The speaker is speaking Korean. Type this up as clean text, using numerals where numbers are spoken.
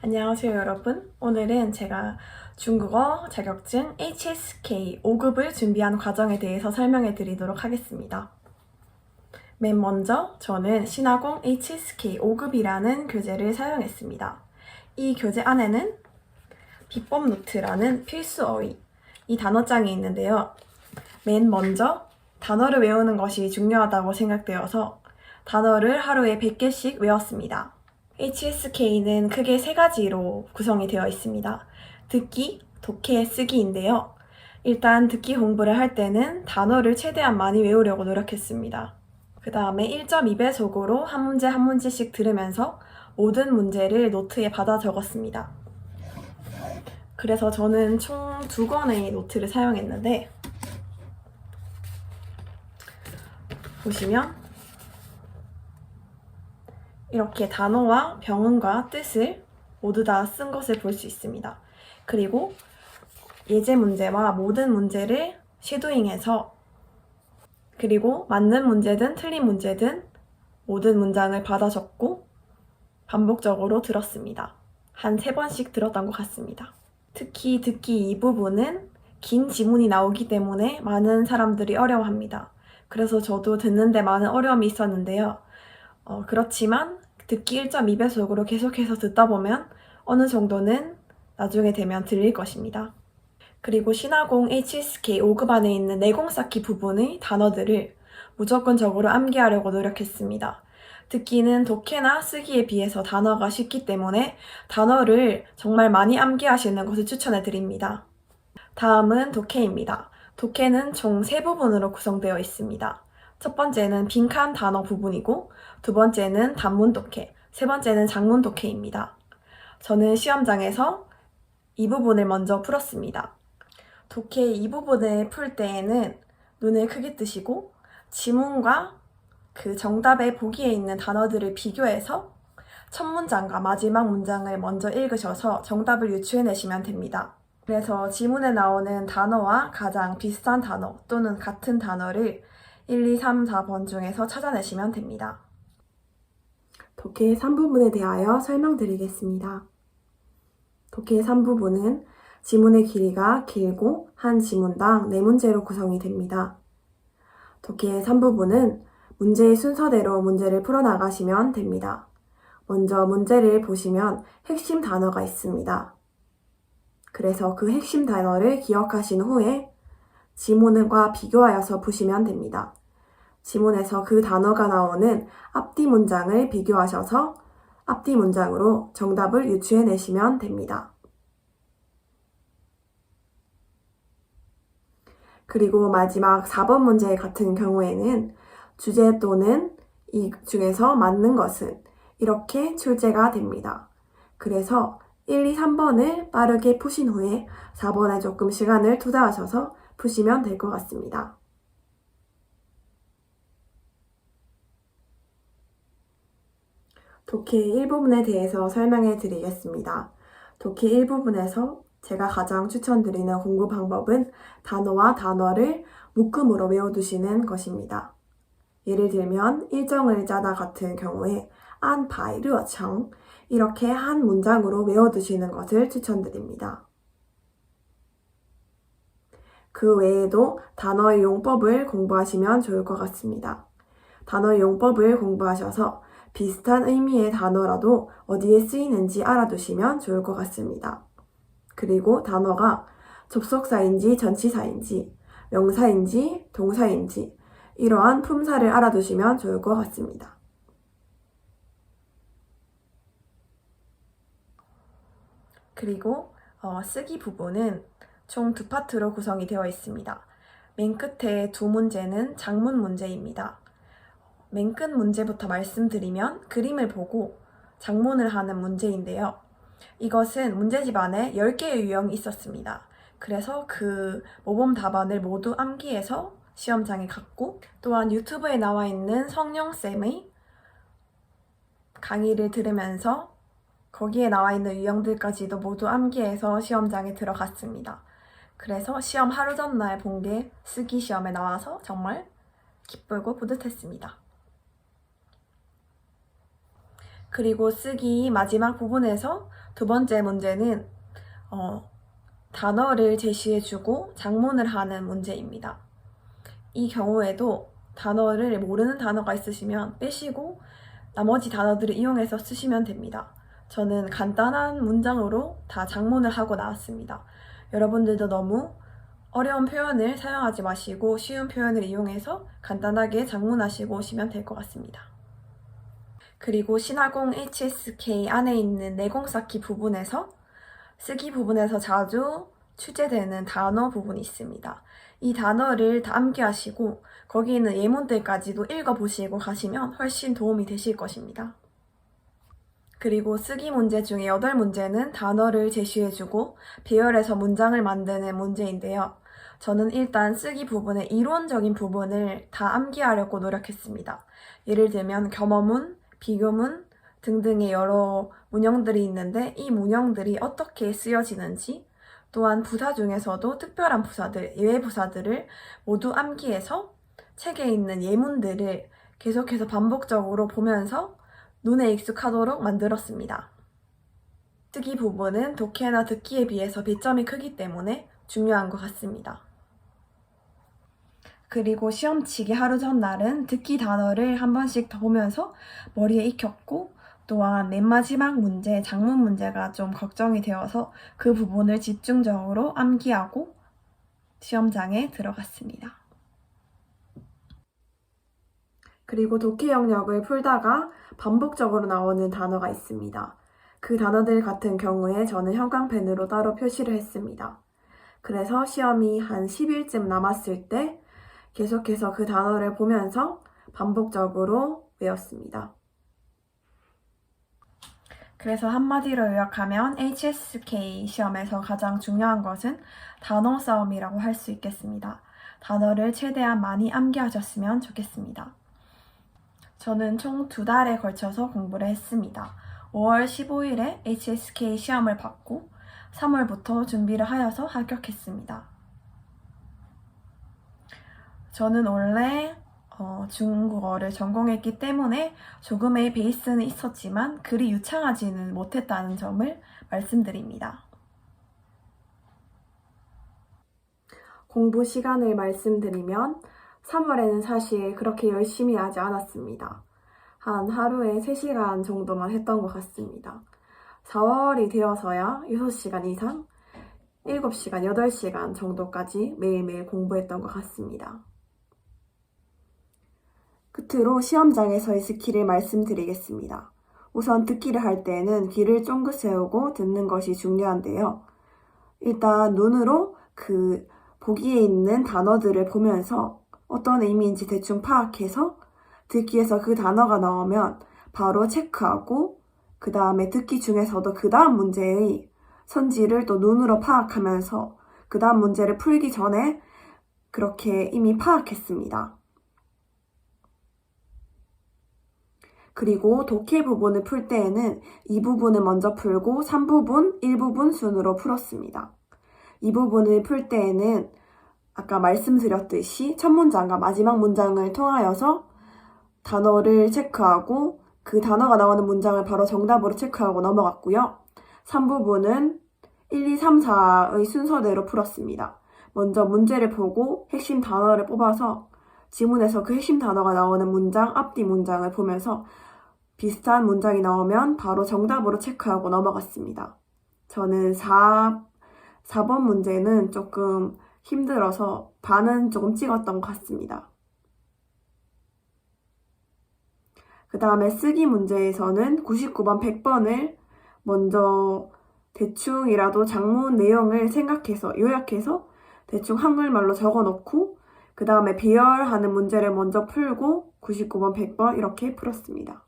안녕하세요, 여러분. 오늘은 제가 중국어 자격증 HSK 5급을 준비한 과정에 대해서 설명해 드리도록 하겠습니다. 맨 먼저 저는 신화공 HSK 5급이라는 교재를 사용했습니다. 이 교재 안에는 비법 노트라는 필수 어휘, 이 단어장이 있는데요. 맨 먼저 단어를 외우는 것이 중요하다고 생각되어서 단어를 하루에 100개씩 외웠습니다. HSK는 크게 세 가지로 구성이 되어 있습니다. 듣기, 독해, 쓰기인데요. 일단 듣기 공부를 할 때는 단어를 최대한 많이 외우려고 노력했습니다. 그 다음에 1.2배속으로 한 문제 한 문제씩 들으면서 모든 문제를 노트에 받아 적었습니다. 그래서 저는 총 2권의 노트를 사용했는데 보시면 이렇게 단어와 병음과 뜻을 모두 다 쓴 것을 볼 수 있습니다. 그리고 예제 문제와 모든 문제를 쉐도잉해서 그리고 맞는 문제든 틀린 문제든 모든 문장을 받아 적고 반복적으로 들었습니다. 한 3번씩 들었던 것 같습니다. 특히 듣기 이 부분은 긴 지문이 나오기 때문에 많은 사람들이 어려워합니다. 그래서 저도 듣는데 많은 어려움이 있었는데요. 그렇지만 듣기 1.2배속으로 계속해서 듣다 보면 어느 정도는 나중에 되면 들릴 것입니다. 그리고 신화공 HSK 5급 안에 있는 내공 쌓기 부분의 단어들을 무조건적으로 암기하려고 노력했습니다. 듣기는 독해나 쓰기에 비해서 단어가 쉽기 때문에 단어를 정말 많이 암기하시는 것을 추천해 드립니다. 다음은 독해입니다. 독해는 총 3부분으로 구성되어 있습니다. 첫 번째는 빈칸 단어 부분이고, 두 번째는 단문 독해, 세 번째는 장문 독해입니다. 저는 시험장에서 이 부분을 먼저 풀었습니다. 독해 이 부분을 풀 때에는 눈을 크게 뜨시고 지문과 그 정답의 보기에 있는 단어들을 비교해서 첫 문장과 마지막 문장을 먼저 읽으셔서 정답을 유추해내시면 됩니다. 그래서 지문에 나오는 단어와 가장 비슷한 단어 또는 같은 단어를 1, 2, 3, 4번 중에서 찾아내시면 됩니다. 독해 3부분에 대하여 설명드리겠습니다. 독해 3부분은 지문의 길이가 길고 한 지문당 4문제로 구성이 됩니다. 독해 3부분은 문제의 순서대로 문제를 풀어나가시면 됩니다. 먼저 문제를 보시면 핵심 단어가 있습니다. 그래서 그 핵심 단어를 기억하신 후에 지문과 비교하여서 푸시면 됩니다. 지문에서 그 단어가 나오는 앞뒤 문장을 비교하셔서 앞뒤 문장으로 정답을 유추해내시면 됩니다. 그리고 마지막 4번 문제 같은 경우에는 주제 또는 이 중에서 맞는 것은 이렇게 출제가 됩니다. 그래서 1, 2, 3번을 빠르게 푸신 후에 4번에 조금 시간을 투자하셔서 푸시면 될 것 같습니다. 독해 1부분에 대해서 설명해 드리겠습니다. 독해 1부분에서 제가 가장 추천드리는 공부 방법은 단어와 단어를 묶음으로 외워두시는 것입니다. 예를 들면 일정을 짜다 같은 경우에 안 바이 르어청 이렇게 한 문장으로 외워두시는 것을 추천드립니다. 그 외에도 단어의 용법을 공부하시면 좋을 것 같습니다. 단어의 용법을 공부하셔서 비슷한 의미의 단어라도 어디에 쓰이는지 알아두시면 좋을 것 같습니다. 그리고 단어가 접속사인지 전치사인지 명사인지 동사인지 이러한 품사를 알아두시면 좋을 것 같습니다. 그리고 쓰기 부분은 총 2파트로 구성이 되어 있습니다. 맨 끝에 2문제는 장문 문제입니다. 맨 끝 문제부터 말씀드리면 그림을 보고 장문을 하는 문제인데요. 이것은 문제집 안에 10개의 유형이 있었습니다. 그래서 그 모범 답안을 모두 암기해서 시험장에 갔고 또한 유튜브에 나와 있는 성룡쌤의 강의를 들으면서 거기에 나와 있는 유형들까지도 모두 암기해서 시험장에 들어갔습니다. 그래서 시험 하루 전날 본 게 쓰기 시험에 나와서 정말 기쁘고 뿌듯했습니다. 그리고 쓰기 마지막 부분에서 두 번째 문제는 단어를 제시해주고 작문을 하는 문제입니다. 이 경우에도 단어를 모르는 단어가 있으시면 빼시고 나머지 단어들을 이용해서 쓰시면 됩니다. 저는 간단한 문장으로 다 작문을 하고 나왔습니다. 여러분들도 너무 어려운 표현을 사용하지 마시고 쉬운 표현을 이용해서 간단하게 작문하시고 오시면 될 것 같습니다. 그리고 신화공 HSK 안에 있는 내공 쌓기 부분에서 쓰기 부분에서 자주 출제되는 단어 부분이 있습니다. 이 단어를 다 암기하시고 거기 있는 예문들까지도 읽어보시고 가시면 훨씬 도움이 되실 것입니다. 그리고 쓰기 문제 중에 8문제는 단어를 제시해주고 배열해서 문장을 만드는 문제인데요. 저는 일단 쓰기 부분의 이론적인 부분을 다 암기하려고 노력했습니다. 예를 들면 겸어문, 비교문 등등의 여러 문형들이 있는데 이 문형들이 어떻게 쓰여지는지 또한 부사 중에서도 특별한 부사들, 예외 부사들을 모두 암기해서 책에 있는 예문들을 계속해서 반복적으로 보면서 눈에 익숙하도록 만들었습니다. 쓰기 부분은 독해나 듣기에 비해서 배점이 크기 때문에 중요한 것 같습니다. 그리고 시험 치기 하루 전날은 듣기 단어를 한 번씩 더 보면서 머리에 익혔고 또한 맨 마지막 문제, 작문 문제가 좀 걱정이 되어서 그 부분을 집중적으로 암기하고 시험장에 들어갔습니다. 그리고 독해 영역을 풀다가 반복적으로 나오는 단어가 있습니다. 그 단어들 같은 경우에 저는 형광펜으로 따로 표시를 했습니다. 그래서 시험이 한 10일쯤 남았을 때 계속해서 그 단어를 보면서 반복적으로 외웠습니다. 그래서 한마디로 요약하면 HSK 시험에서 가장 중요한 것은 단어 싸움이라고 할 수 있겠습니다. 단어를 최대한 많이 암기하셨으면 좋겠습니다. 저는 총 2달에 걸쳐서 공부를 했습니다. 5월 15일에 HSK 시험을 받고 3월부터 준비를 하여서 합격했습니다. 저는 원래 중국어를 전공했기 때문에 조금의 베이스는 있었지만 그리 유창하지는 못했다는 점을 말씀드립니다. 공부 시간을 말씀드리면 3월에는 사실 그렇게 열심히 하지 않았습니다. 한 하루에 3시간 정도만 했던 것 같습니다. 4월이 되어서야 6시간 이상, 7시간, 8시간 정도까지 매일매일 공부했던 것 같습니다. 끝으로 시험장에서의 스킬을 말씀드리겠습니다. 우선 듣기를 할 때는 귀를 쫑긋 세우고 듣는 것이 중요한데요. 일단 눈으로 그 보기에 있는 단어들을 보면서 어떤 의미인지 대충 파악해서 듣기에서 그 단어가 나오면 바로 체크하고 그 다음에 듣기 중에서도 그 다음 문제의 선지를 또 눈으로 파악하면서 그 다음 문제를 풀기 전에 그렇게 이미 파악했습니다. 그리고 독해 부분을 풀 때에는 이 부분을 먼저 풀고 3부분, 1부분 순으로 풀었습니다. 이 부분을 풀 때에는 아까 말씀드렸듯이 첫 문장과 마지막 문장을 통하여서 단어를 체크하고 그 단어가 나오는 문장을 바로 정답으로 체크하고 넘어갔고요. 3부분은 1, 2, 3, 4의 순서대로 풀었습니다. 먼저 문제를 보고 핵심 단어를 뽑아서 지문에서 그 핵심 단어가 나오는 문장, 앞뒤 문장을 보면서 비슷한 문장이 나오면 바로 정답으로 체크하고 넘어갔습니다. 저는 4번 문제는 조금 힘들어서 반은 조금 찍었던 것 같습니다. 그 다음에 쓰기 문제에서는 99번, 100번을 먼저 대충이라도 장문 내용을 생각해서 요약해서 대충 한글말로 적어놓고 그 다음에 배열하는 문제를 먼저 풀고 99번, 100번 이렇게 풀었습니다.